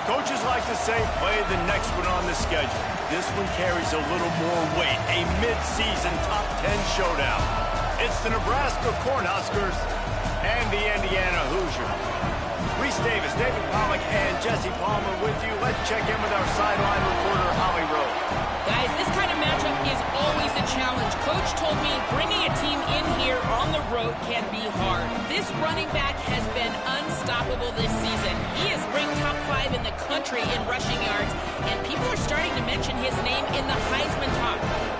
Coaches like to say, play the next one on the schedule. This one carries a little more weight, a mid-season top 10 showdown. It's the Nebraska Cornhuskers and the Indiana Hoosiers. Reese Davis, David Pollack, and Jesse Palmer with you. Let's check in with our sideline reporter, Holly Rowe. Guys, this kind of matchup is always a challenge. Coach told me bringing a team in here on the road can be hard. This running back has been unstoppable this season. He is ranked top 5 in the country in rushing yards, and people are starting to mention his name in the Heisman talk.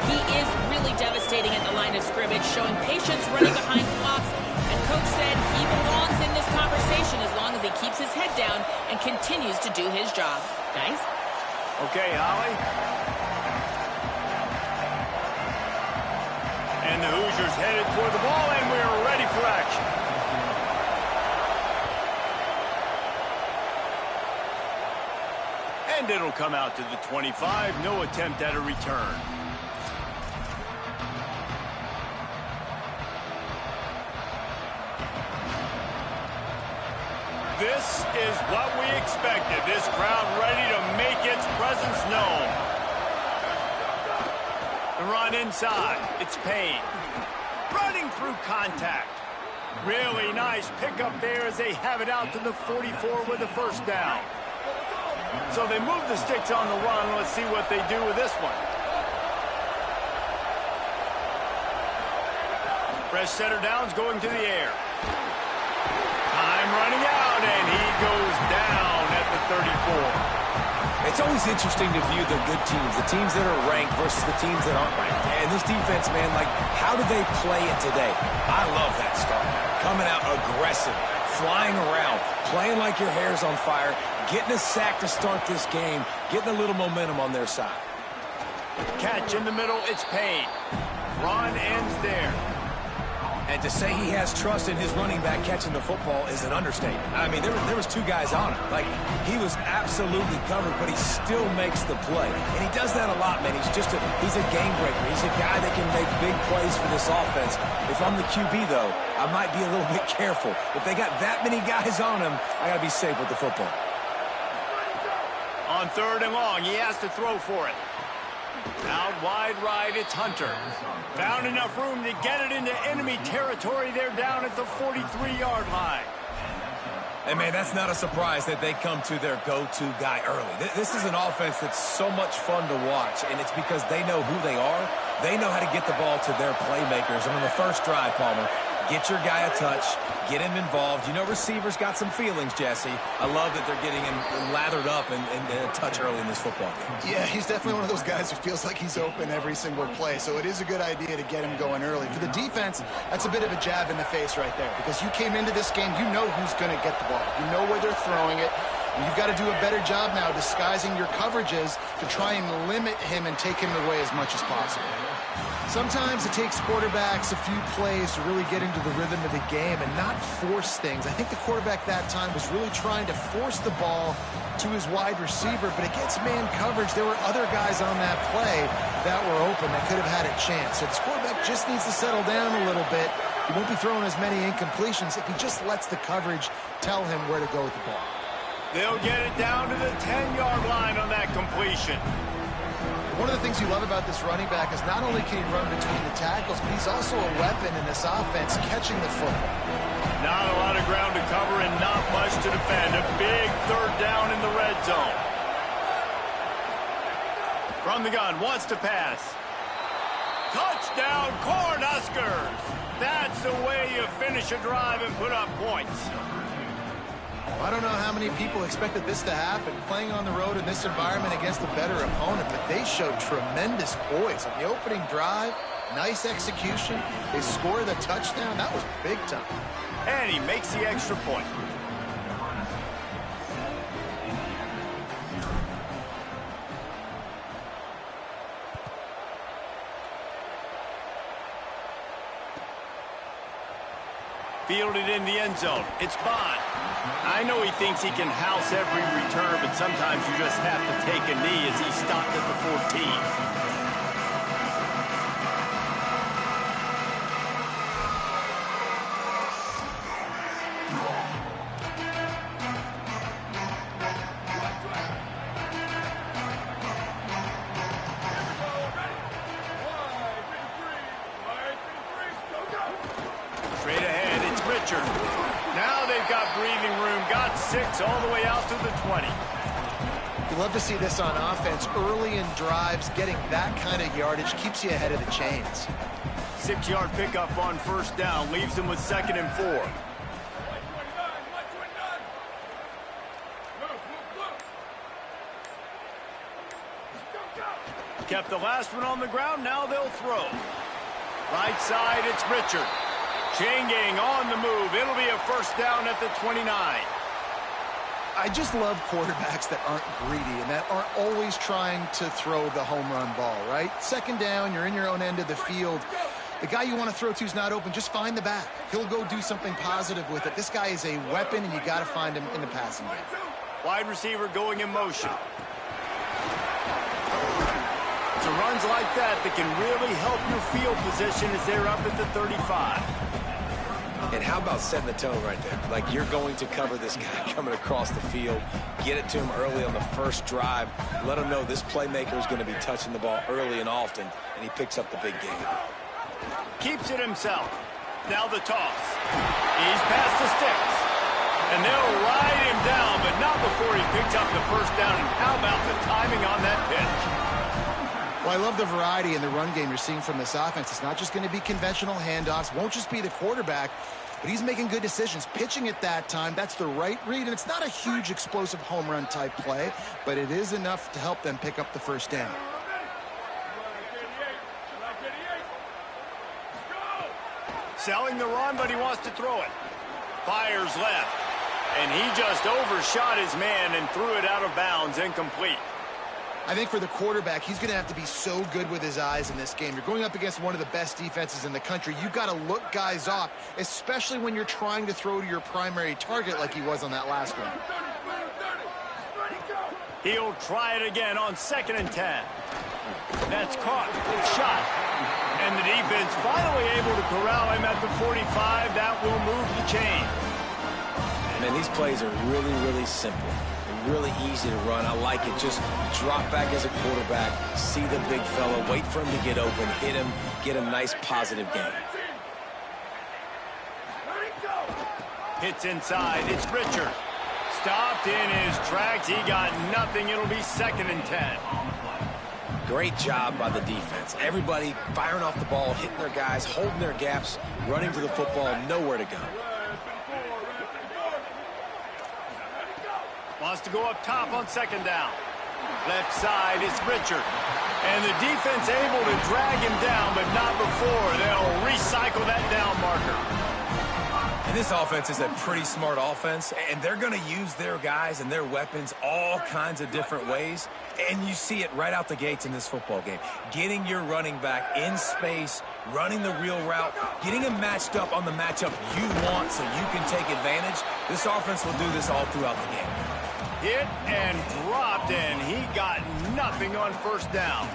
He is really devastating at the line of scrimmage, showing patience running behind blocks, and Coach said he belongs in this conversation as long as he keeps his head down and continues to do his job. Guys? Okay, Holly. And the Hoosiers headed toward the ball, and we're ready for action. And it'll come out to the 25. No attempt at a return. This is what we expected. This crowd ready to make its presence known. The run inside. It's Payne. Running through contact. Really nice pickup there as they have it out to the 44 with the first down. So they move the sticks on the run. Let's see what they do with this one. Fresh center downs going to the air. Time running out, and he goes down at the 34. It's always interesting to view the good teams, the teams that are ranked versus the teams that aren't ranked. And this defense, man, like, how do they play it today? I love that start. Coming out aggressive, flying around, playing like your hair's on fire, getting a sack to start this game, getting a little momentum on their side. Catch in the middle, it's Payne. Run ends there. And to say he has trust in his running back catching the football is an understatement. I mean, there was 2 guys on him. Like, he was absolutely covered, but he still makes the play. And he does that a lot, man. He's a game breaker. He's a guy that can make big plays for this offense. If I'm the QB, though, I might be a little bit careful. If they got that many guys on him, I got to be safe with the football. On 3rd and long, he has to throw for it. Out wide right, it's Hunter. Found enough room to get it into enemy territory. They're down at the 43-yard line. And, man, that's not a surprise that they come to their go-to guy early. This is an offense that's so much fun to watch, and it's because they know who they are. They know how to get the ball to their playmakers. And on the first drive, Palmer, get your guy a touch, get him involved. You know receivers got some feelings, Jesse. I love that they're getting him lathered up and a touch early in this football game. Yeah, he's definitely one of those guys who feels like he's open every single play, so it is a good idea to get him going early. For the defense, that's a bit of a jab in the face right there, because you came into this game, you know who's going to get the ball. You know where they're throwing it. And you've got to do a better job now disguising your coverages to try and limit him and take him away as much as possible. Sometimes it takes quarterbacks a few plays to really get into the rhythm of the game and not force things. I think the quarterback that time was really trying to force the ball to his wide receiver, but against man coverage, there were other guys on that play that were open that could have had a chance. So this quarterback just needs to settle down a little bit. He won't be throwing as many incompletions if he just lets the coverage tell him where to go with the ball. They'll get it down to the 10-yard line on that completion. One of the things you love about this running back is not only can he run between the tackles, but he's also a weapon in this offense catching the football. Not a lot of ground to cover and not much to defend. A big 3rd down in the red zone. From the gun, wants to pass. Touchdown, Cornhuskers! That's the way you finish a drive and put up points. I don't know how many people expected this to happen, playing on the road in this environment against a better opponent, but they showed tremendous poise. On the opening drive, nice execution. They score the touchdown. That was big time. And he makes the extra point. Fielded in the end zone. It's Bond. I know he thinks he can house every return, but sometimes you just have to take a knee as he stopped at the 14. breathing room. Got 6 all the way out to the 20. You love to see this on offense. Early in drives, getting that kind of yardage keeps you ahead of the chains. 6-yard pickup on first down. Leaves them with 2nd and 4. Kept the last one on the ground. Now they'll throw. Right side, it's Richard. Chain gang on the move. It'll be a first down at the 29. I just love quarterbacks that aren't greedy and that aren't always trying to throw the home run ball, right? 2nd down, you're in your own end of the field. The guy you want to throw to is not open. Just find the back. He'll go do something positive with it. This guy is a weapon, and you got to find him in the passing game. Wide receiver going in motion. So runs like that can really help your field position as they're up at the 35. And how about setting the tone right there? Like, you're going to cover this guy coming across the field, get it to him early on the first drive, let him know this playmaker is going to be touching the ball early and often, and he picks up the big game. Keeps it himself. Now the toss. He's past the sticks. And they'll ride him down, but not before he picks up the first down. And how about the timing on that pitch? Well, I love the variety in the run game you're seeing from this offense. It's not just going to be conventional handoffs. Won't just be the quarterback, but he's making good decisions. Pitching at that time, that's the right read. And it's not a huge explosive home run type play, but it is enough to help them pick up the first down. Selling the run, but he wants to throw it. Fires left. And he just overshot his man and threw it out of bounds, incomplete. I think for the quarterback, he's going to have to be so good with his eyes in this game. You're going up against one of the best defenses in the country. You've got to look guys off, especially when you're trying to throw to your primary target like he was on that last one. He'll try it again on 2nd and 10. That's caught. It's shot. And the defense finally able to corral him at the 45. That will move the chain. Man, these plays are really, really simple. Really easy to run. I like it. Just drop back as a quarterback, see the big fella, wait for him to get open, hit him, get a nice positive game. Hits inside. It's Richard. Stopped in his tracks. He got nothing. It'll be 2nd and 10. Great job by the defense. Everybody firing off the ball, hitting their guys, holding their gaps, running to the football, nowhere to go. Wants to go up top on 2nd down. Left side is Richard. And the defense able to drag him down, but not before. They'll recycle that down marker. And this offense is a pretty smart offense, and they're going to use their guys and their weapons all kinds of different ways. And you see it right out the gates in this football game. Getting your running back in space, running the real route, getting him matched up on the matchup you want so you can take advantage. This offense will do this all throughout the game. Hit and dropped, and he got nothing on first down.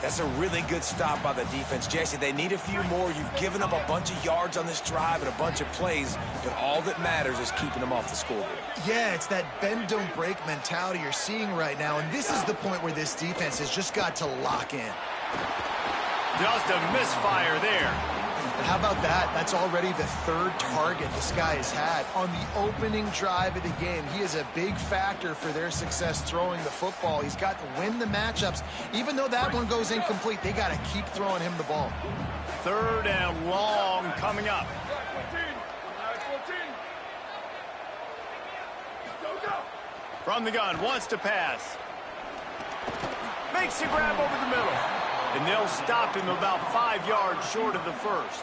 That's a really good stop by the defense. Jesse, they need a few more. You've given up a bunch of yards on this drive and a bunch of plays, but all that matters is keeping them off the scoreboard. Yeah, it's that bend, don't break mentality you're seeing right now, and this is the point where this defense has just got to lock in. Just a misfire there. And how about that? That's already the 3rd target this guy has had on the opening drive of the game. He is a big factor for their success throwing the football. He's got to win the matchups. Even though that one goes incomplete, they got to keep throwing him the ball. 3rd and long coming up. From the gun, wants to pass. Makes a grab over the middle. And they'll stop him about 5 yards short of the first.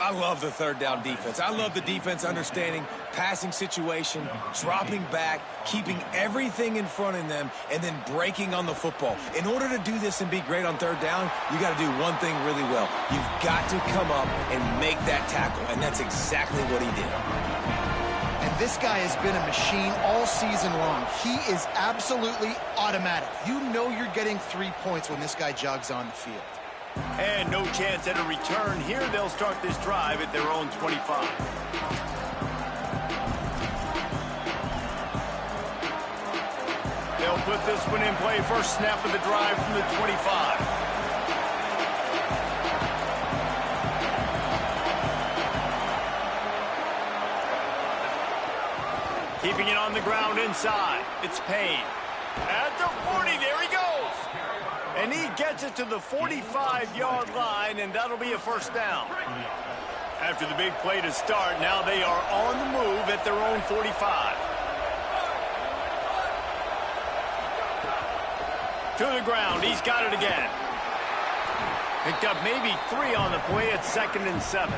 I love the 3rd down defense. I love the defense understanding passing situation, dropping back, keeping everything in front of them, and then breaking on the football. In order to do this and be great on 3rd down, you got to do one thing really well. You've got to come up and make that tackle, and that's exactly what he did. And this guy has been a machine all season long. He is absolutely automatic. You know you're getting 3 points when this guy jogs on the field. And no chance at a return here. They'll start this drive at their own 25. They'll put this one in play. First snap of the drive from the 25. Moving it on the ground inside. It's Payne. At the 40, there he goes. And he gets it to the 45-yard line, and that'll be a first down. After the big play to start, now they are on the move at their own 45. To the ground, he's got it again. Picked up maybe 3 on the play at 2nd and 7.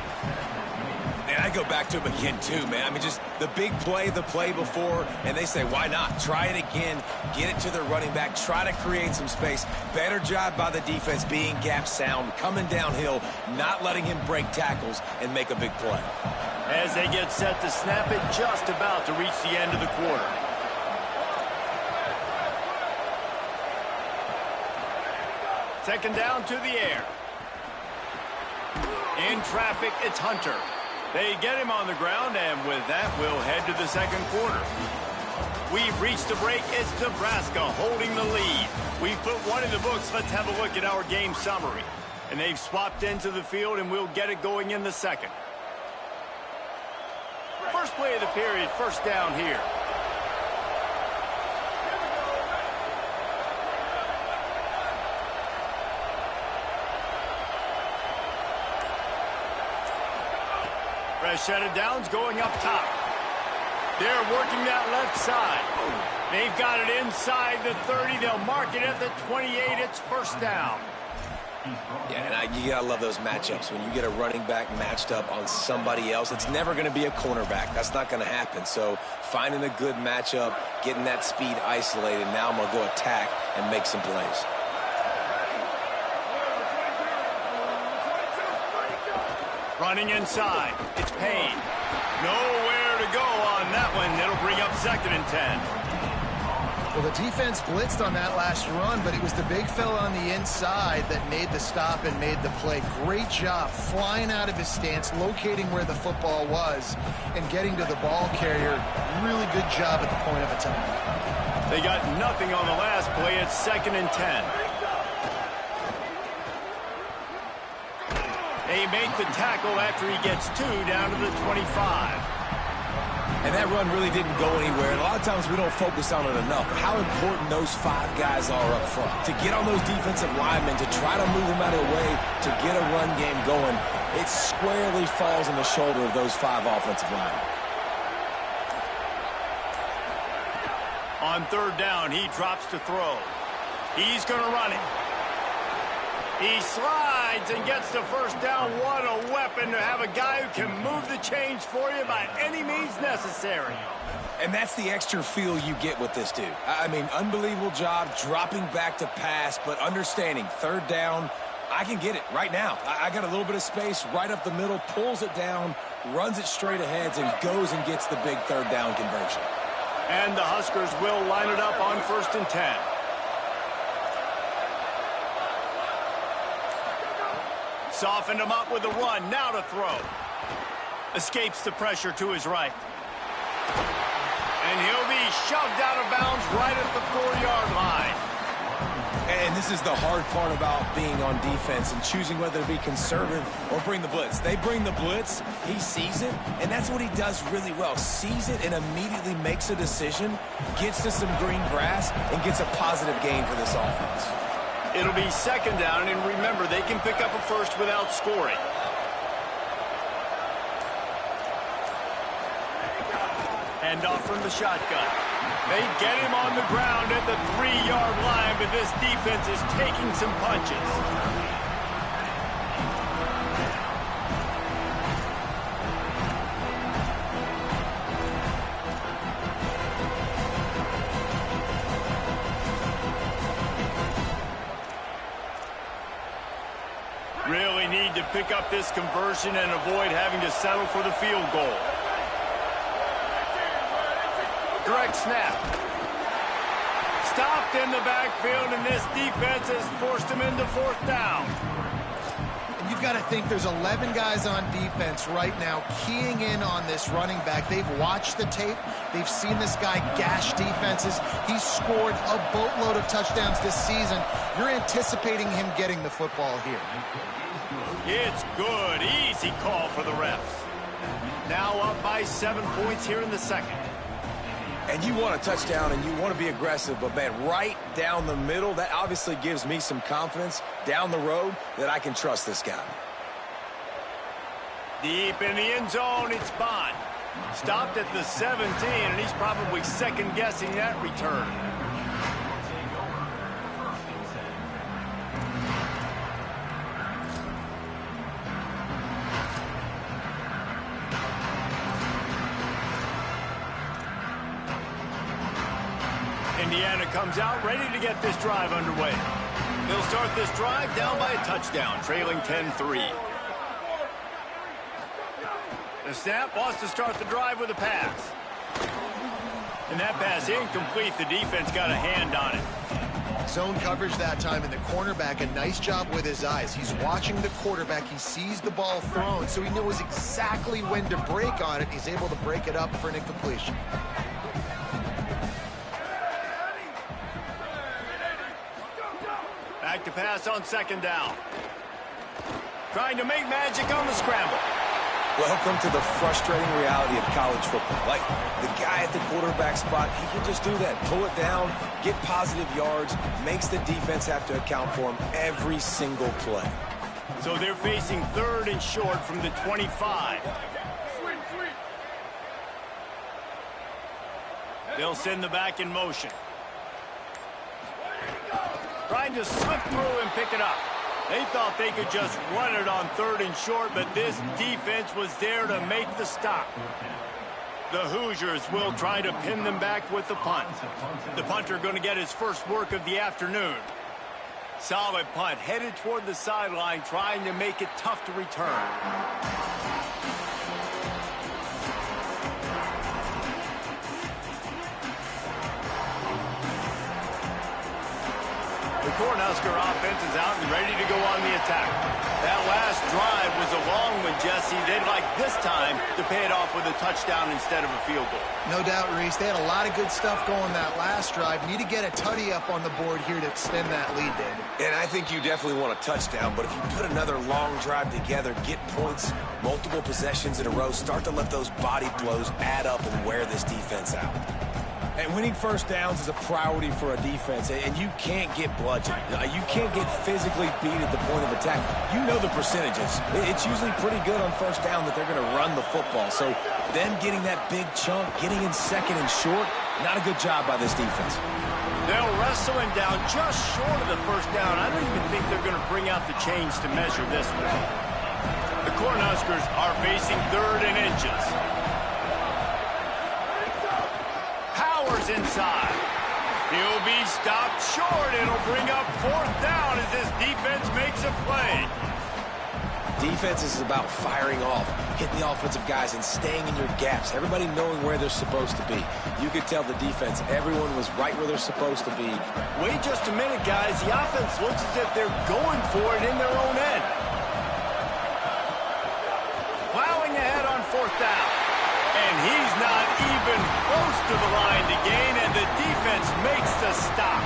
And I go back to him again, too, man. I mean, just the big play, the play before, and they say, why not? Try it again, get it to the running back, try to create some space. Better job by the defense being gap sound, coming downhill, not letting him break tackles and make a big play. As they get set to snap it, just about to reach the end of the quarter. Second down to the air. In traffic, it's Hunter. They get him on the ground, and with that, we'll head to the second quarter. We've reached the break. It's Nebraska holding the lead. We've put one in the books. Let's have a look at our game summary. And they've swapped into the field, and we'll get it going in the second. First play of the period, first down here. Fresh set of downs going up top. They're working that left side. They've got it inside the 30. They'll mark it at the 28. It's first down. Yeah, and you gotta love those matchups. When you get a running back matched up on somebody else, it's never going to be a cornerback. That's not going to happen. So finding a good matchup, getting that speed isolated, now I'm going to go attack and make some plays. Running inside. It's Payne. Nowhere to go on that one. It'll bring up 2nd and 10. Well, the defense blitzed on that last run, but it was the big fella on the inside that made the stop and made the play. Great job flying out of his stance, locating where the football was, and getting to the ball carrier. Really good job at the point of attack. They got nothing on the last play. It's 2nd and 10. They make the tackle after he gets 2 down to the 25. And that run really didn't go anywhere. And a lot of times we don't focus on it enough. How important those 5 guys are up front. To get on those defensive linemen, to try to move them out of the way, to get a run game going, it squarely falls on the shoulder of those 5 offensive linemen. On third down, he drops to throw. He's going to run it. He slides and gets the first down. What a weapon to have a guy who can move the chains for you by any means necessary. And that's the extra feel you get with this dude. I mean, unbelievable job dropping back to pass, but understanding third down, I can get it right now. I got a little bit of space right up the middle, pulls it down, runs it straight ahead, and goes and gets the big third down conversion. And the Huskers will line it up on 1st and 10. Softened him up with a run. Now to throw. Escapes the pressure to his right. And he'll be shoved out of bounds right at the 4-yard line. And this is the hard part about being on defense and choosing whether to be conservative or bring the blitz. They bring the blitz, he sees it, and that's what he does really well. Sees it and immediately makes a decision, gets to some green grass, and gets a positive gain for this offense. It'll be 2nd down, and remember, they can pick up a first without scoring. Hand off from the shotgun. They get him on the ground at the 3-yard line, but this defense is taking some punches. Really need to pick up this conversion and avoid having to settle for the field goal. Direct snap. Stopped in the backfield, and this defense has forced him into 4th down. And you've got to think there's 11 guys on defense right now keying in on this running back. They've watched the tape. They've seen this guy gash defenses. He's scored a boatload of touchdowns this season. You're anticipating him getting the football here. It's good. Easy call for the refs. Now up by 7 points here in the second. And you want a touchdown and you want to be aggressive, but, man, right down the middle, that obviously gives me some confidence down the road that I can trust this guy. Deep in the end zone, it's Bond. Stopped at the 17, and he's probably second-guessing that return. Indiana comes out ready to get this drive underway. They'll start this drive down by a touchdown, trailing 10-3. The snap wants to start the drive with a pass. And that pass incomplete. The defense got a hand on it. Zone coverage that time, and the cornerback, a nice job with his eyes. He's watching the quarterback. He sees the ball thrown, so he knows exactly when to break on it. He's able to break it up for an incompletion. Back to pass on second down. Trying to make magic on the scramble. Welcome to the frustrating reality of college football. Like, the guy at the quarterback spot, he can just do that. Pull it down, get positive yards, makes the defense have to account for him every single play. So they're facing third and short from the 25. They'll send the back in motion. Trying to slip through and pick it up. They thought they could just run it on third and short, but this defense was there to make the stop. The Hoosiers will try to pin them back with the punt. The punter going to get his first work of the afternoon. Solid punt, headed toward the sideline, trying to make it tough to return. The Cornhusker offense is out and ready to go on the attack. That last drive was a long one, Jesse. They'd like this time to pay it off with a touchdown instead of a field goal. No doubt, Reese. They had a lot of good stuff going that last drive. Need to get a tutty up on the board here to extend that lead, David. And I think you definitely want a touchdown, but if you put another long drive together, get points, multiple possessions in a row, start to let those body blows add up and wear this defense out. And winning first downs is a priority for a defense, and you can't get bludgeoned. You can't get physically beat at the point of attack. You know the percentages. It's usually pretty good on first down that they're going to run the football. So them getting that big chunk, getting in second and short, not a good job by this defense. They'll wrestle him down just short of the first down. I don't even think they're going to bring out the chains to measure this one. The Cornhuskers are facing third and inches. Inside. He'll be stopped short. It'll bring up fourth down as this defense makes a play. Defense is about firing off, hitting the offensive guys and staying in your gaps. Everybody knowing where they're supposed to be. You could tell the defense, everyone was right where they're supposed to be. Wait just a minute, guys. The offense looks as if they're going for it in their own end. Plowing ahead on fourth down. And he's not even close to the line to gain, and the defense makes the stop.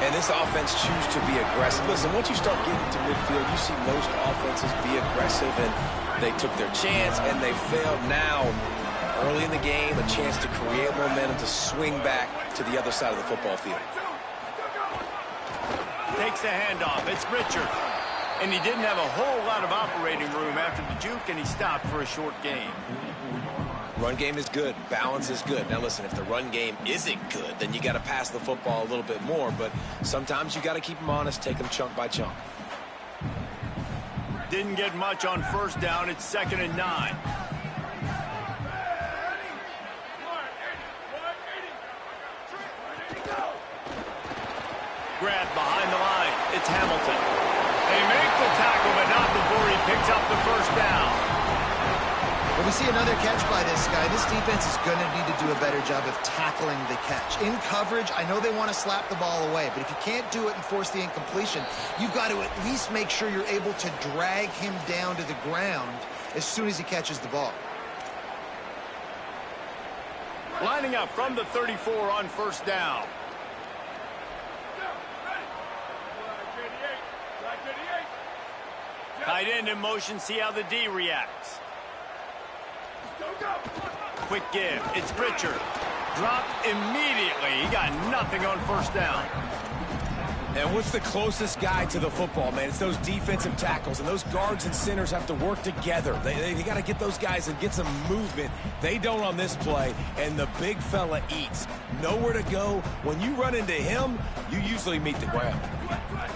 And this offense chooses to be aggressive. Listen, once you start getting to midfield, you see most offenses be aggressive, and they took their chance, and they failed. Now, early in the game, a chance to create momentum to swing back to the other side of the football field. Takes the handoff. It's Richard. And he didn't have a whole lot of operating room after the juke, and he stopped for a short gain. Run game is good. Balance is good. Now, listen, if the run game isn't good, then you got to pass the football a little bit more. But sometimes you got to keep them honest, take them chunk by chunk. Didn't get much on first down. It's 2nd and 9. Grab behind the line. It's Hamilton. They make the tackle, but not before he picks up the first down. When we see another catch by this guy, this defense is going to need to do a better job of tackling the catch. In coverage, I know they want to slap the ball away, but if you can't do it and force the incompletion, you've got to at least make sure you're able to drag him down to the ground as soon as he catches the ball. Lining up from the 34 on first down. Tight end in motion, see how the D reacts. Quick give. It's Richard. dropped immediately. He got nothing on first down. And what's the closest guy to the football, man? It's those defensive tackles, and those guards and centers have to work together. They got to get those guys and get some movement. They don't on this play, and the big fella eats. Nowhere to go. When you run into him, you usually meet the ground.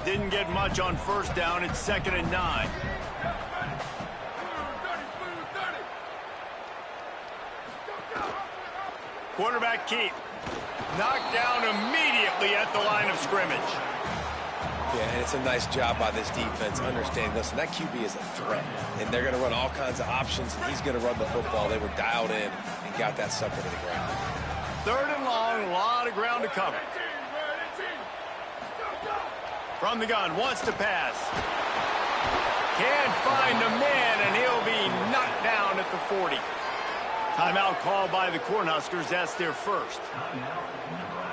Didn't get much on first down. It's 2nd and 9. Quarterback keep. Knocked down immediately at the line of scrimmage. Yeah, and it's a nice job by this defense understanding, listen, that QB is a threat, and they're going to run all kinds of options, and he's going to run the football. They were dialed in and got that sucker to the ground. 3rd and long, a lot of ground to cover. From the gun, wants to pass. Can't find a man, and he'll be knocked down at the 40. Timeout called by the Cornhuskers. That's their first.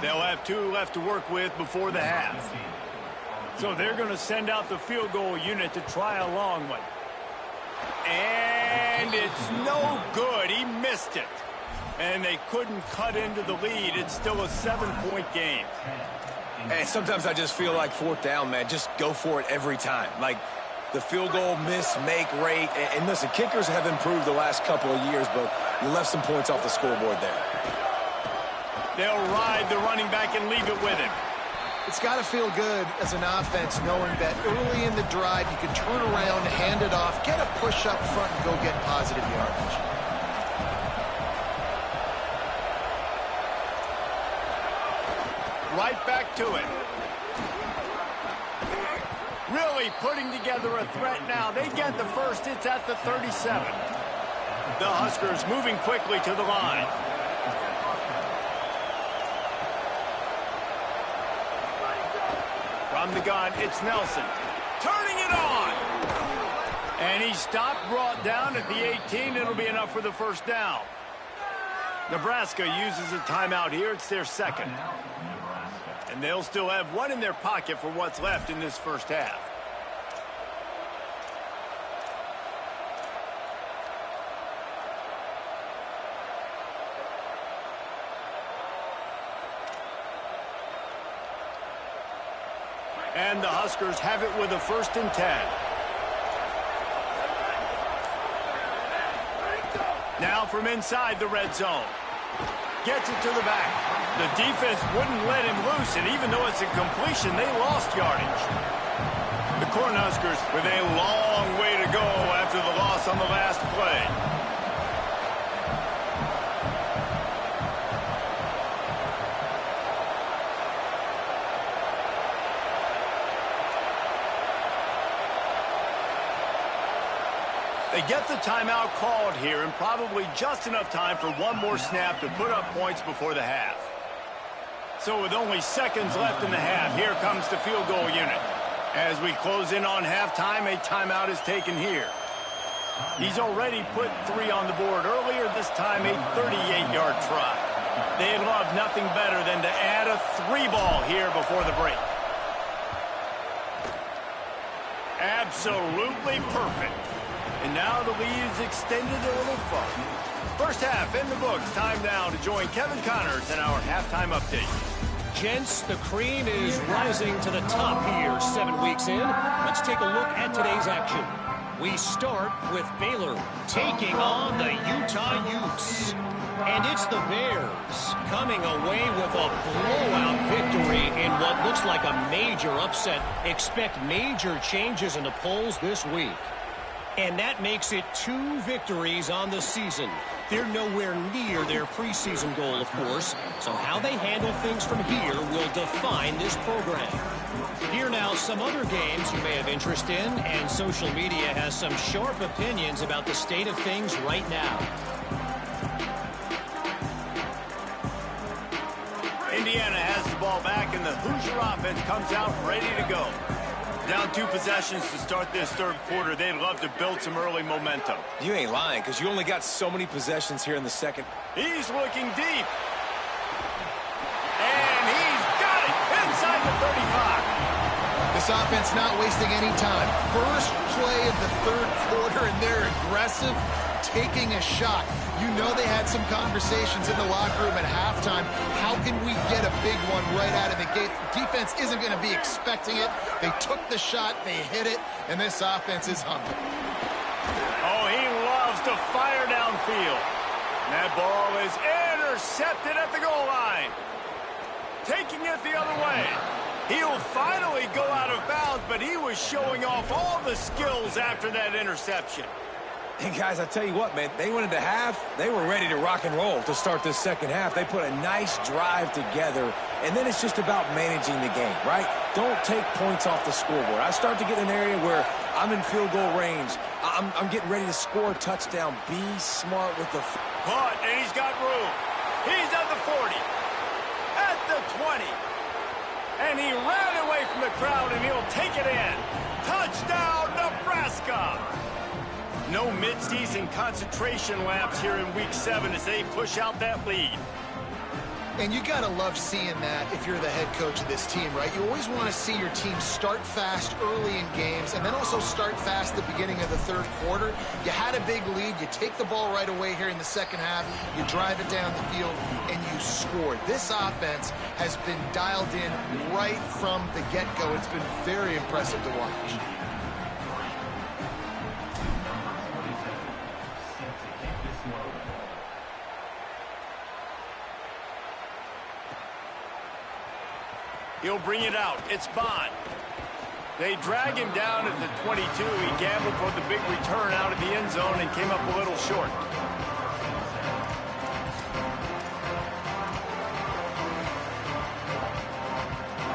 They'll have 2 left to work with before the half. So they're going to send out the field goal unit to try a long one. And it's no good. He missed it. And they couldn't cut into the lead. It's still a 7-point game. And sometimes I just feel like 4th down, man. Just go for it every time. Like the field goal miss-make rate. And listen, kickers have improved the last couple of years, but you left some points off the scoreboard there. They'll ride the running back and leave it with him. It's got to feel good as an offense knowing that early in the drive you can turn around, hand it off, get a push up front, and go get positive yardage. Right back to it. Really putting together a threat now. They get the first. It's at the 37. The Huskers moving quickly to the line. From the gun, it's Nelson. Turning it on! And he stopped, brought down at the 18. It'll be enough for the first down. Nebraska uses a timeout here. It's their second. And they'll still have 1 in their pocket for what's left in this first half. And the Huskers have it with a 1st and 10. Now from inside the red zone. Gets it to the back. The defense wouldn't let him loose, and even though it's a completion, they lost yardage. The Cornhuskers with a long way to go after the loss on the last play. They get the timeout called here, and probably just enough time for 1 more snap to put up points before the half. So with only seconds left in the half, here comes the field goal unit. As we close in on halftime, a timeout is taken here. He's already put 3 on the board earlier, this time a 38-yard try. They'd love nothing better than to add a 3-ball here before the break. Absolutely perfect. And now the lead is extended a little further. First half in the books. Time now to join Kevin Connors in our halftime update. Gents, the cream is rising to the top here 7 weeks in. Let's take a look at today's action. We start with Baylor taking on the Utah Utes. And it's the Bears coming away with a blowout victory in what looks like a major upset. Expect major changes in the polls this week. And that makes it 2 victories on the season. They're nowhere near their preseason goal, of course. So how they handle things from here will define this program. Here now, some other games you may have interest in, and social media has some sharp opinions about the state of things right now. Indiana has the ball back, and the Hoosier offense comes out ready to go. Down 2 possessions to start this third quarter. They'd love to build some early momentum. You ain't lying, because you only got so many possessions here in the second. He's looking deep. And he's got it inside the 35. This offense not wasting any time. First play of the third quarter, and they're aggressive. taking a shot. You know they had some conversations in the locker room at halftime. How can we get a big one right out of the gate? The defense isn't going to be expecting it. They took the shot, they hit it, and this offense is humming. Oh, he loves to fire downfield. That ball is intercepted at the goal line. Taking it the other way. He'll finally go out of bounds, but he was showing off all the skills after that interception. And guys, I tell you what, man, they went into half. They were ready to rock and roll to start this second half. They put a nice drive together, and then it's just about managing the game, right? Don't take points off the scoreboard. I start to get in an area where I'm in field goal range. I'm getting ready to score a touchdown. Be smart with the... Punt, and he's got room. He's at the 40, at the 20. And he ran away from the crowd, and he'll take it in. Touchdown, Nebraska! No mid-season concentration laps here in Week 7 as they push out that lead. And you got to love seeing that if you're the head coach of this team, right? You always want to see your team start fast early in games and then also start fast at the beginning of the third quarter. You had a big lead. You take the ball right away here in the second half. You drive it down the field, and you scored. This offense has been dialed in right from the get-go. It's been very impressive to watch. He'll bring it out. It's Bond. They drag him down at the 22. He gambled for the big return out of the end zone and came up a little short.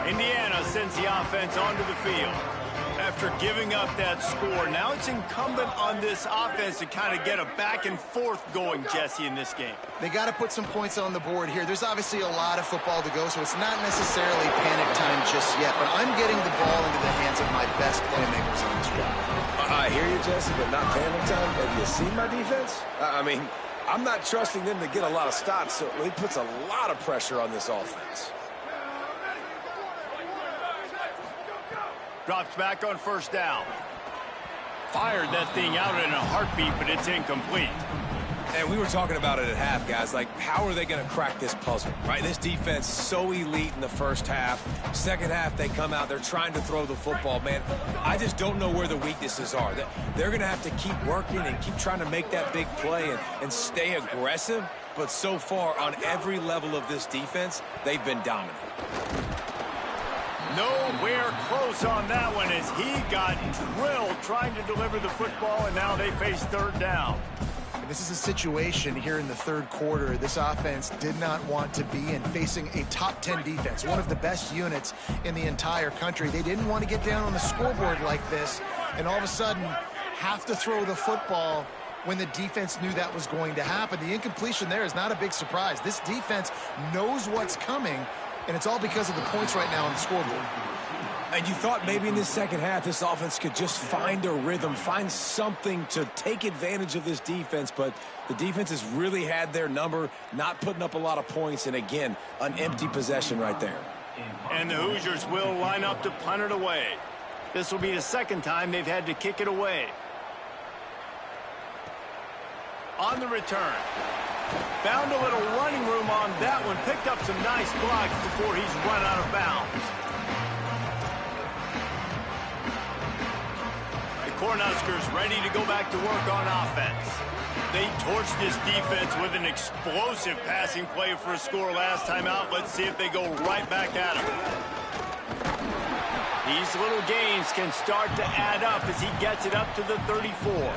Indiana sends the offense onto the field. After giving up that score, now it's incumbent on this offense to kind of get a back and forth going, Jesse, in this game. They got to put some points on the board here. There's obviously a lot of football to go, so it's not necessarily panic time just yet, but I'm getting the ball into the hands of my best playmakers on this drive. I hear you, Jesse, but not panic time. Have you seen my defense? I mean, I'm not trusting them to get a lot of stops, so it puts a lot of pressure on this offense. Drops back on first down. Fired that thing out in a heartbeat, but it's incomplete. And we were talking about it at half, guys. Like, how are they going to crack this puzzle, right? This defense so elite in the first half. Second half, they come out. They're trying to throw the football, man. I just don't know where the weaknesses are. They're going to have to keep working and keep trying to make that big play and stay aggressive. But so far, on every level of this defense, they've been dominant. Nowhere close on that one as he got drilled trying to deliver the football, and now they face third down. This is a situation here in the third quarter this offense did not want to be in, facing a top 10 defense, one of the best units in the entire country. They didn't want to get down on the scoreboard like this, and all of a sudden have to throw the football when the defense knew that was going to happen. The incompletion there is not a big surprise. This defense knows what's coming, and it's all because of the points right now on the scoreboard. And you thought maybe in this second half this offense could just find a rhythm, find something to take advantage of this defense, but the defense has really had their number, not putting up a lot of points, and again, an empty possession right there. And the Hoosiers will line up to punt it away. This will be the second time they've had to kick it away. On the return. Found a little running room on that one. Picked up some nice blocks before he's run out of bounds. The Cornhuskers ready to go back to work on offense. They torched this defense with an explosive passing play for a score last time out. Let's see if they go right back at him. These little gains can start to add up as he gets it up to the 34.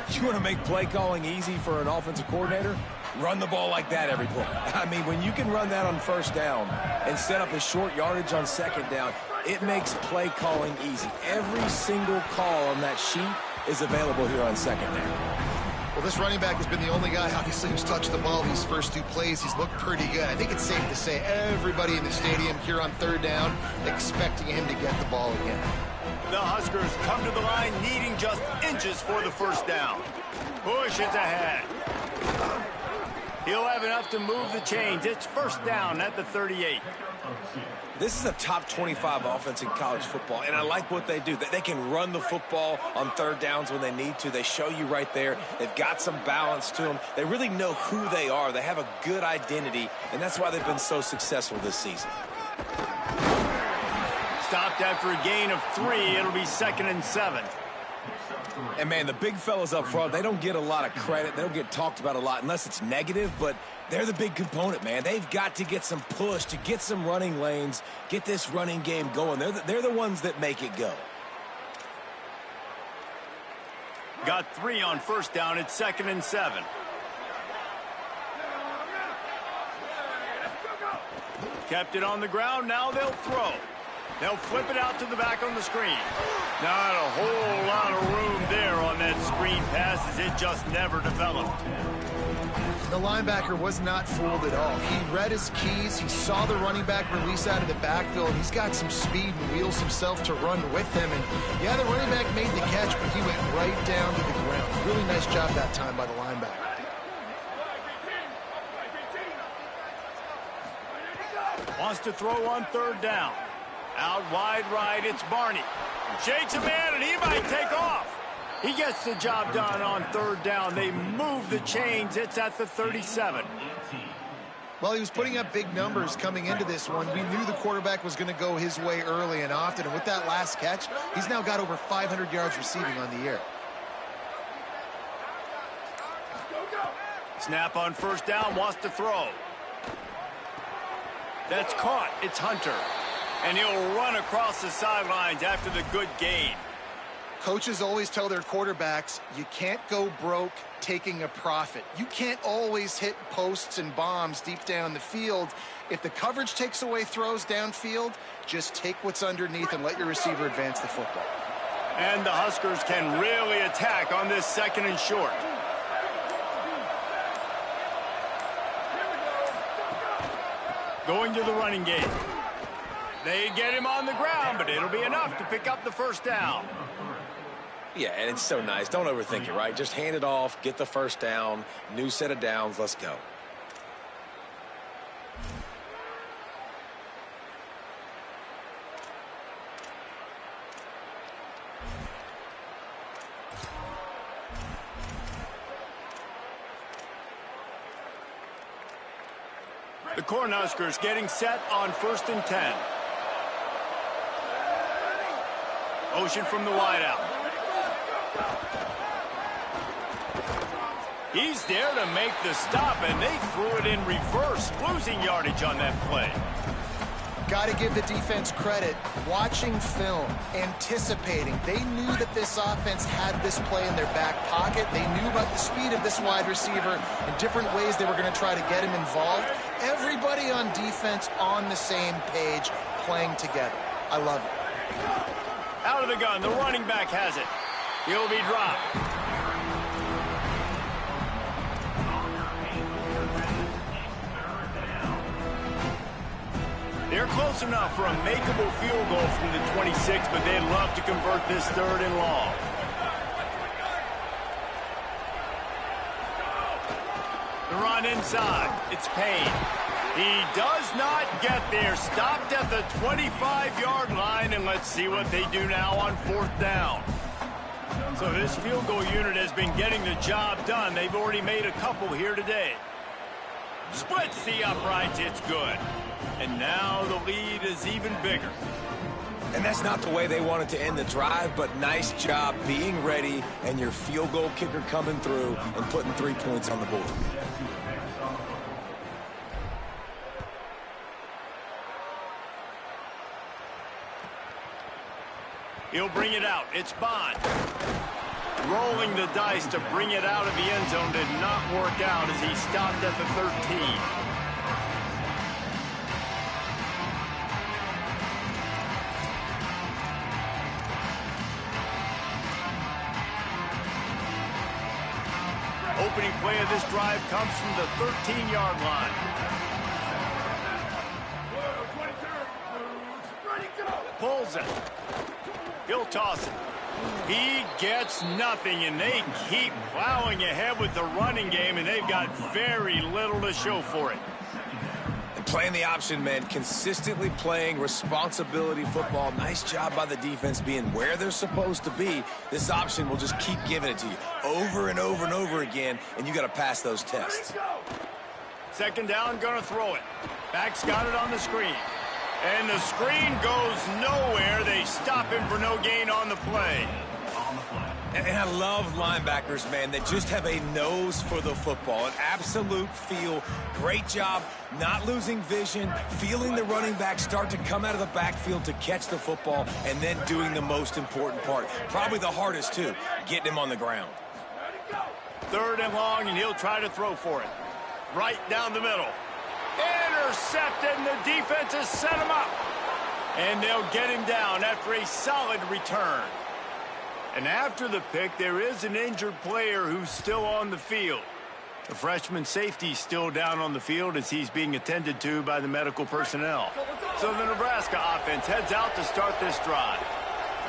You want to make play calling easy for an offensive coordinator? Run the ball like that every play. I mean, when you can run that on first down and set up a short yardage on second down, it makes play calling easy. Every single call on that sheet is available here on second down. Well, this running back has been the only guy, obviously, who's touched the ball these first two plays. He's looked pretty good. I think it's safe to say everybody in the stadium here on third down expecting him to get the ball again. The Huskers come to the line needing just inches for the first down. Push is ahead. He'll have enough to move the chains. It's first down at the 38. This is a top 25 offense in college football, and I like what they do. They can run the football on third downs when they need to. They show you right there. They've got some balance to them. They really know who they are. They have a good identity, and that's why they've been so successful this season. Stopped after a gain of 3. It'll be 2nd and 7. And, man, the big fellas up front, they don't get a lot of credit. They don't get talked about a lot unless it's negative, but they're the big component, man. They've got to get some push, to get some running lanes, get this running game going. They're the ones that make it go. Got 3 on first down. It's 2nd and 7. Kept it on the ground. Now they'll throw. They'll flip it out to the back on the screen. Not a whole lot of room there on that screen pass as it just never developed. The linebacker was not fooled at all. He read his keys. He saw the running back release out of the backfield. He's got some speed and wheels himself to run with him. And, yeah, the running back made the catch, but he went right down to the ground. Really nice job that time by the linebacker. Wants to throw on third down. Out wide right, it's Barney. Shakes a man, and he might take off. He gets the job done on third down. They move the chains. It's at the 37. Well, he was putting up big numbers coming into this one. We knew the quarterback was going to go his way early and often. And with that last catch, he's now got over 500 yards receiving on the year. Snap on first down, wants to throw. That's caught. It's Hunter. And he'll run across the sidelines after the good gain. Coaches always tell their quarterbacks, you can't go broke taking a profit. You can't always hit posts and bombs deep down the field. If the coverage takes away throws downfield, just take what's underneath and let your receiver advance the football. And the Huskers can really attack on this 2nd and short. Going to the running game. They get him on the ground, but it'll be enough to pick up the first down. Yeah, and it's so nice. Don't overthink it, right? Just hand it off, get the first down, new set of downs, let's go. The Cornhuskers getting set on 1st and 10. Motion from the wideout. He's there to make the stop, and they threw it in reverse, losing yardage on that play. Got to give the defense credit. Watching film, anticipating. They knew that this offense had this play in their back pocket. They knew about the speed of this wide receiver and different ways they were going to try to get him involved. Everybody on defense on the same page, playing together. I love it. Out of the gun, the running back has it. He'll be dropped. They're close enough for a makeable field goal from the 26, but they'd love to convert this 3rd and long. The run inside. It's Payne. He does not get there. Stopped at the 25-yard line, and let's see what they do now on 4th down. So this field goal unit has been getting the job done. They've already made a couple here today. Splits the uprights. It's good. And now the lead is even bigger. And that's not the way they wanted to end the drive, but nice job being ready and your field goal kicker coming through and putting 3 points on the board. He'll bring it out. It's Bond. Rolling the dice to bring it out of the end zone did not work out as he stopped at the 13. Opening play of this drive comes from the 13-yard line. Pulls it. He'll toss it. He gets nothing, and they keep plowing ahead with the running game, and they've got very little to show for it. And playing the option, man, consistently playing responsibility football. Nice job by the defense being where they're supposed to be. This option will just keep giving it to you over and over and over again, and you got to pass those tests. Second down, going to throw it. Back's got it on the screen. And the screen goes nowhere. They stop him for no gain on the play. And I love linebackers, man, that just have a nose for the football, an absolute feel. Great job not losing vision, feeling the running back start to come out of the backfield to catch the football, and then doing the most important part. Probably the hardest, too, getting him on the ground. Third and long, and he'll try to throw for it. Right down the middle. Intercepted, and the defense has set him up. And they'll get him down after a solid return. And after the pick, there is an injured player who's still on the field. The freshman safety still down on the field as he's being attended to by the medical personnel. So the Nebraska offense heads out to start this drive.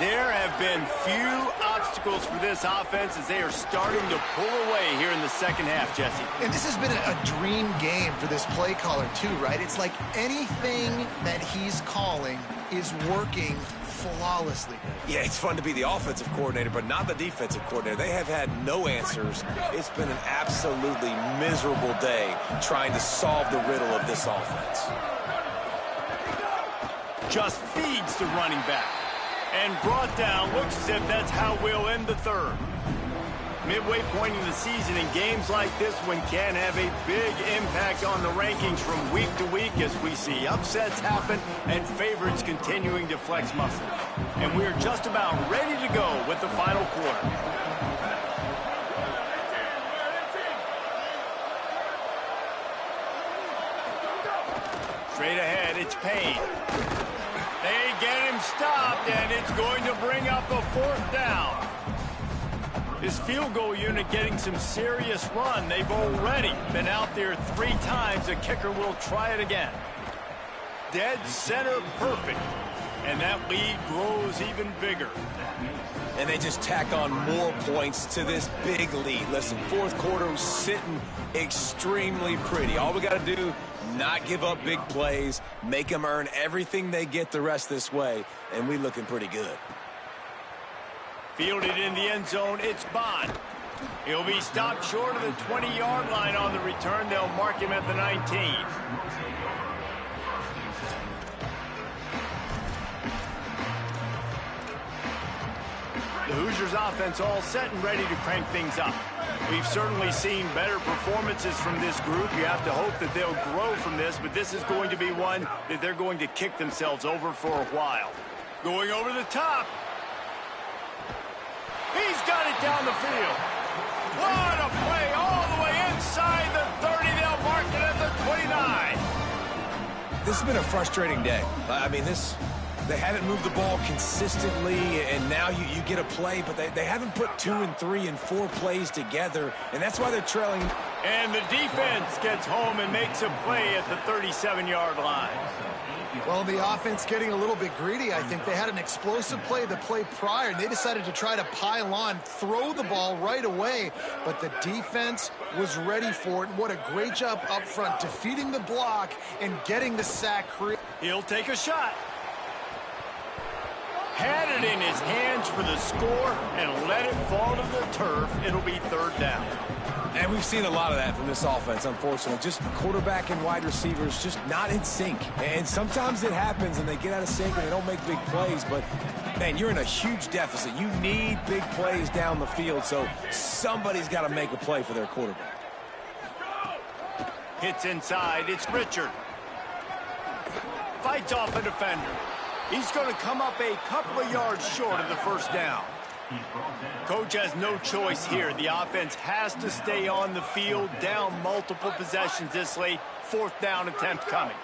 There have been few obstacles for this offense as they are starting to pull away here in the second half, Jesse. And this has been a dream game for this play caller, too, right? It's like anything that he's calling is working flawlessly. Yeah, it's fun to be the offensive coordinator, but not the defensive coordinator. They have had no answers. It's been an absolutely miserable day trying to solve the riddle of this offense. Just feeds the running back. And brought down. Looks as if that's how we'll end the third. Midway point in the season, and games like this one can have a big impact on the rankings from week to week as we see upsets happen and favorites continuing to flex muscle. And we're just about ready to go with the final quarter. Straight ahead, it's Payne. They get him stopped, and it's going to bring up a fourth down. This field goal unit getting some serious run. They've already been out there 3 times. The kicker will try it again. Dead center perfect. And that lead grows even bigger. And they just tack on more points to this big lead. Listen, fourth quarter was sitting extremely pretty. All we got to do, not give up big plays, make them earn everything they get the rest this way, and we looking pretty good. Fielded in the end zone, it's Bond. He'll be stopped short of the 20-yard line on the return. They'll mark him at the 19. The Hoosiers offense all set and ready to crank things up. We've certainly seen better performances from this group. You have to hope that they'll grow from this, but this is going to be one that they're going to kick themselves over for a while. Going over the top. He's got it down the field. What a play all the way inside the 30. They'll mark it at the 29. This has been a frustrating day. I mean, they haven't moved the ball consistently, and now you get a play, but they haven't put 2 and 3 and 4 plays together, and that's why they're trailing. And the defense gets home and makes a play at the 37-yard line. Well, the offense getting a little bit greedy, I think. They had an explosive play the play prior, and they decided to try to pile on, throw the ball right away, but the defense was ready for it. What a great job up front, defeating the block and getting the sack. He'll take a shot. Had it in his hands for the score and let it fall to the turf. It'll be third down. And we've seen a lot of that from this offense, unfortunately. Just quarterback and wide receivers just not in sync. And sometimes it happens and they get out of sync and they don't make big plays. But, man, you're in a huge deficit. You need big plays down the field, so somebody's got to make a play for their quarterback. Hits inside. It's Richard. Fights off a defender. He's going to come up a couple of yards short of the first down. Coach has no choice here. The offense has to stay on the field, down multiple possessions this late. Fourth down attempt coming.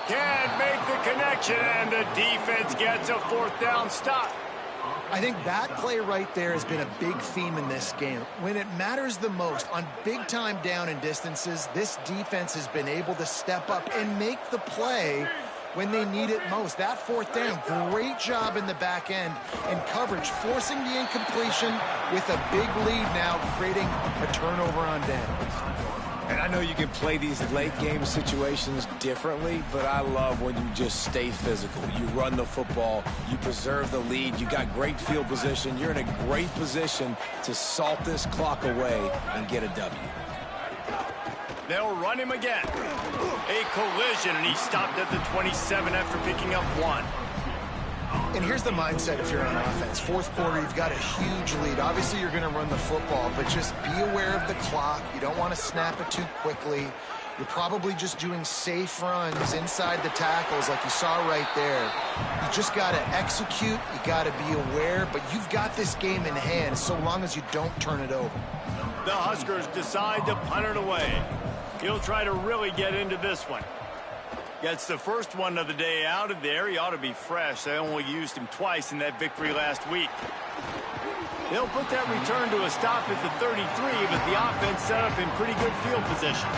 Can't make the connection, and the defense gets a fourth down stop. I think that play right there has been a big theme in this game. When it matters the most, on big-time down and distances, this defense has been able to step up and make the play when they need it most. That fourth down, great job in the back end and coverage, forcing the incompletion with a big lead now, creating a turnover on downs. And I know you can play these late-game situations differently, but I love when you just stay physical. You run the football, you preserve the lead, you got great field position, you're in a great position to salt this clock away and get a W. They'll run him again. A collision, and he stopped at the 27 after picking up 1. And here's the mindset if you're on offense. Fourth quarter, you've got a huge lead. Obviously, you're going to run the football, but just be aware of the clock. You don't want to snap it too quickly. You're probably just doing safe runs inside the tackles like you saw right there. You just got to execute. You got to be aware, but you've got this game in hand so long as you don't turn it over. The Huskers decide to punt it away. He'll try to really get into this one. Gets the first one of the day out of there. He ought to be fresh. They only used him twice in that victory last week. They'll put that return to a stop at the 33, but the offense set up in pretty good field position.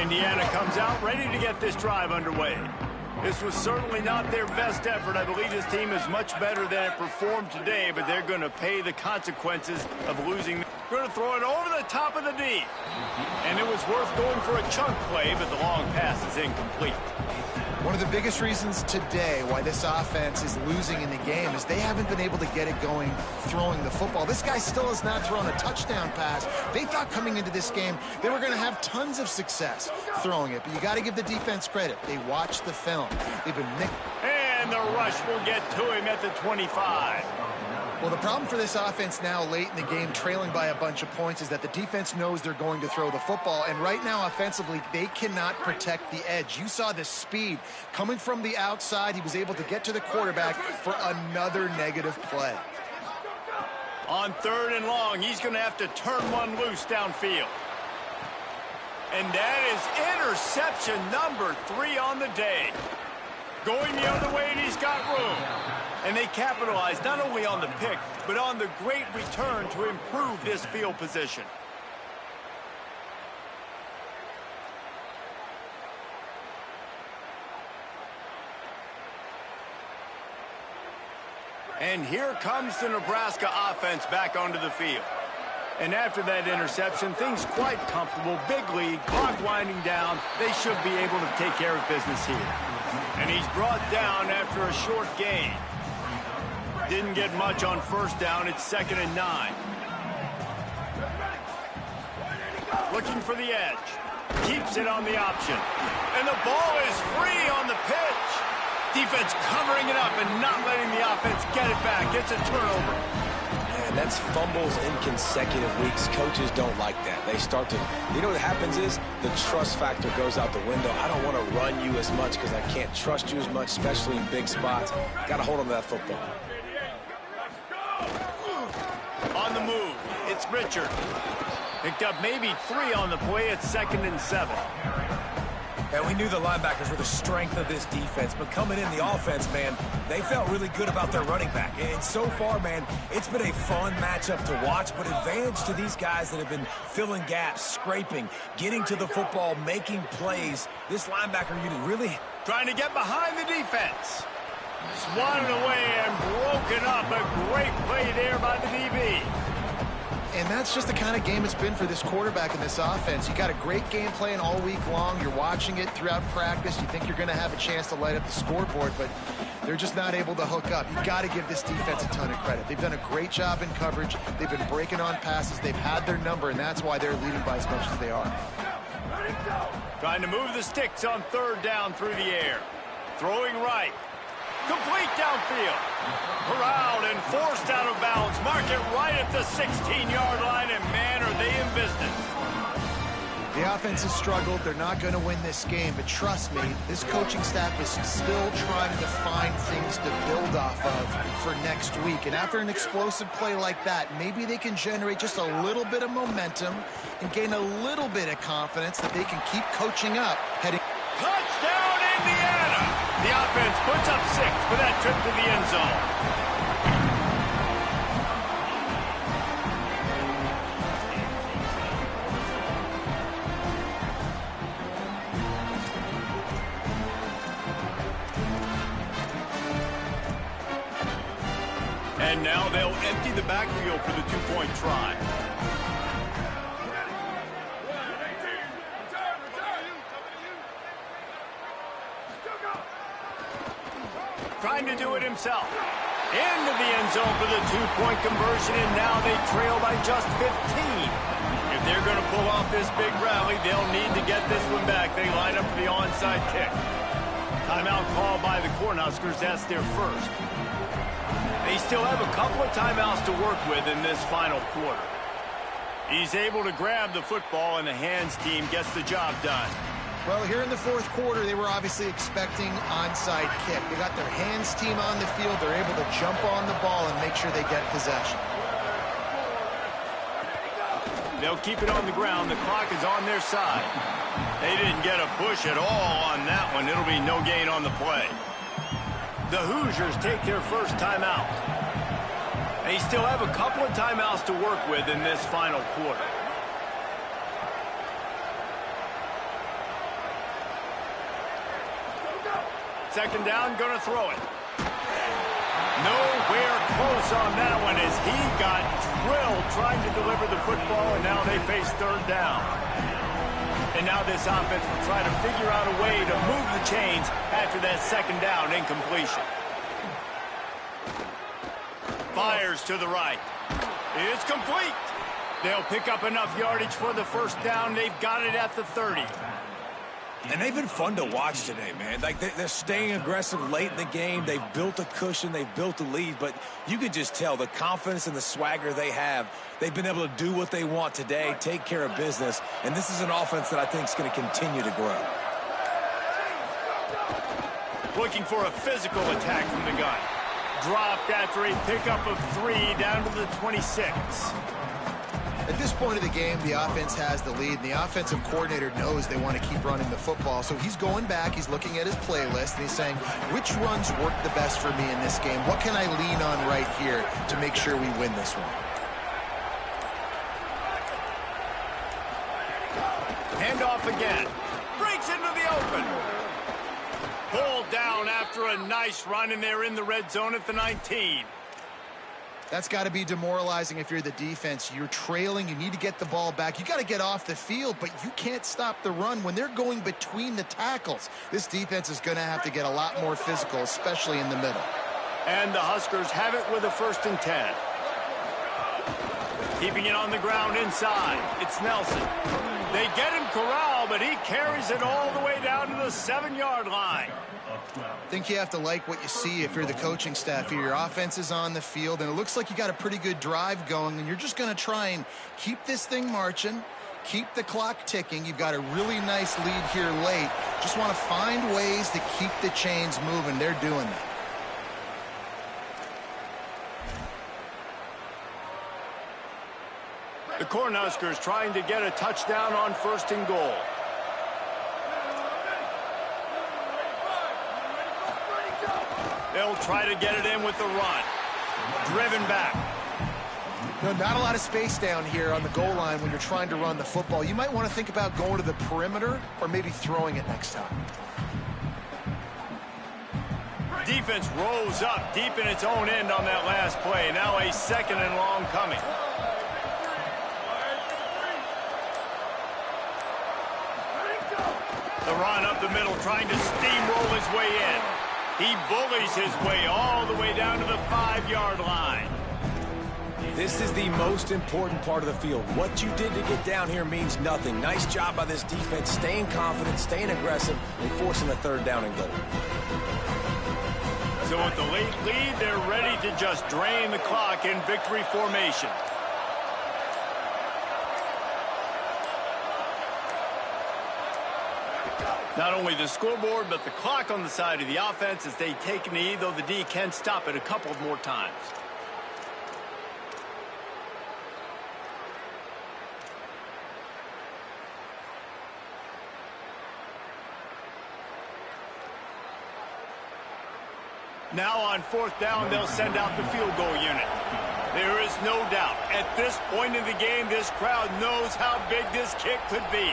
Indiana comes out ready to get this drive underway. This was certainly not their best effort. I believe this team is much better than it performed today, but they're going to pay the consequences of losing. Going to throw it over the top of the D. And it was worth going for a chunk play, but the long pass is incomplete. One of the biggest reasons today why this offense is losing in the game is they haven't been able to get it going throwing the football. This guy still has not thrown a touchdown pass. They thought coming into this game they were going to have tons of success throwing it, but you got to give the defense credit. They watched the film. They've been and the rush will get to him at the 25. Well, the problem for this offense now late in the game, trailing by a bunch of points, is that the defense knows they're going to throw the football. And right now, offensively, they cannot protect the edge. You saw the speed coming from the outside. He was able to get to the quarterback for another negative play. On 3rd and long, he's going to have to turn one loose downfield. And that is interception number 3 on the day. Going the other way, and he's got room. And they capitalize not only on the pick, but on the great return to improve this field position. And here comes the Nebraska offense back onto the field. And after that interception, things quite comfortable. Big lead, clock winding down. They should be able to take care of business here. And he's brought down after a short gain. Didn't get much on 1st down. It's 2nd and 9. Looking for the edge. Keeps it on the option. And the ball is free on the pitch. Defense covering it up and not letting the offense get it back. It's a turnover. Man, that's fumbles in consecutive weeks. Coaches don't like that. They start to, you know what happens is the trust factor goes out the window. I don't want to run you as much because I can't trust you as much, especially in big spots. Got to hold on to that football. On the move, it's Richard. Picked up maybe 3 on the play at 2nd and 7. And we knew the linebackers were the strength of this defense, but coming in the offense, man, they felt really good about their running back. And so far, man, it's been a fun matchup to watch, but advantage to these guys that have been filling gaps, scraping, getting to the football, making plays. This linebacker unit really trying to get behind the defense. Swatted away and broken up. A great play there by the DB. And that's just the kind of game it's been for this quarterback and this offense. You got a great game plan all week long. You're watching it throughout practice. You think you're going to have a chance to light up the scoreboard, but they're just not able to hook up. You got to give this defense a ton of credit. They've done a great job in coverage. They've been breaking on passes. They've had their number, and that's why they're leading by as much as they are. Trying to move the sticks on 3rd down through the air. Throwing right. Complete downfield. Corralled and forced out of bounds. Mark it right at the 16-yard line, and man, are they in business. The offense has struggled. They're not going to win this game, but trust me, this coaching staff is still trying to find things to build off of for next week. And after an explosive play like that, maybe they can generate just a little bit of momentum and gain a little bit of confidence that they can keep coaching up heading. Touchdown, Indiana! The offense puts up 6 for that trip to the end zone. And now they'll empty the backfield for the two-point try. Trying to do it himself. Into the end zone for the two-point conversion, and now they trail by just 15. If they're going to pull off this big rally, they'll need to get this one back. They line up for the onside kick. Timeout called by the Cornhuskers. That's their first. They still have a couple of timeouts to work with in this final quarter. He's able to grab the football, and the hands team gets the job done. Well, here in the fourth quarter, they were obviously expecting onside kick. They got their hands team on the field. They're able to jump on the ball and make sure they get possession. They'll keep it on the ground. The clock is on their side. They didn't get a push at all on that one. It'll be no gain on the play. The Hoosiers take their first timeout. They still have a couple of timeouts to work with in this final quarter. Second down, going to throw it. Nowhere close on that one as he got drilled trying to deliver the football, and now they face third down. And now this offense will try to figure out a way to move the chains after that second down incompletion. Fires to the right. It's complete. They'll pick up enough yardage for the first down. They've got it at the 30. And they've been fun to watch today, man. Like, they're staying aggressive late in the game. They've built a cushion. They've built a lead. But you can just tell the confidence and the swagger they have. They've been able to do what they want today, take care of business. And this is an offense that I think is going to continue to grow. Looking for a physical attack from the gun. Dropped after a pickup of 3 down to the 26. At this point of the game, the offense has the lead, and the offensive coordinator knows they want to keep running the football. So he's going back, he's looking at his playlist, and he's saying, which runs work the best for me in this game? What can I lean on right here to make sure we win this one? Hand off again. Breaks into the open. Pulled down after a nice run, and they're in the red zone at the 19. That's got to be demoralizing if you're the defense. You're trailing. You need to get the ball back. You got to get off the field, but you can't stop the run when they're going between the tackles. This defense is going to have to get a lot more physical, especially in the middle. And the Huskers have it with a 1st and 10. Keeping it on the ground inside. It's Nelson. They get him corralled, but he carries it all the way down to the 7-yard line. I think you have to like what you see if you're the coaching staff here. Your offense is on the field, and it looks like you got a pretty good drive going, and you're just going to try and keep this thing marching, keep the clock ticking. You've got a really nice lead here late. Just want to find ways to keep the chains moving. They're doing that. The Cornhuskers trying to get a touchdown on 1st and goal. They'll try to get it in with the run. Driven back. No, not a lot of space down here on the goal line when you're trying to run the football. You might want to think about going to the perimeter or maybe throwing it next time. Defense rose up deep in its own end on that last play. Now a 2nd and long coming. The run up the middle, trying to steamroll his way in. He bullies his way all the way down to the 5-yard line. This is the most important part of the field. What you did to get down here means nothing. Nice job by this defense, staying confident, staying aggressive, and forcing a 3rd down and goal. So with the late lead, they're ready to just drain the clock in victory formation. Not only the scoreboard, but the clock on the side of the offense as they take a knee, though the D can stop it a couple more times. Now on 4th down, they'll send out the field goal unit. There is no doubt, at this point in the game, this crowd knows how big this kick could be.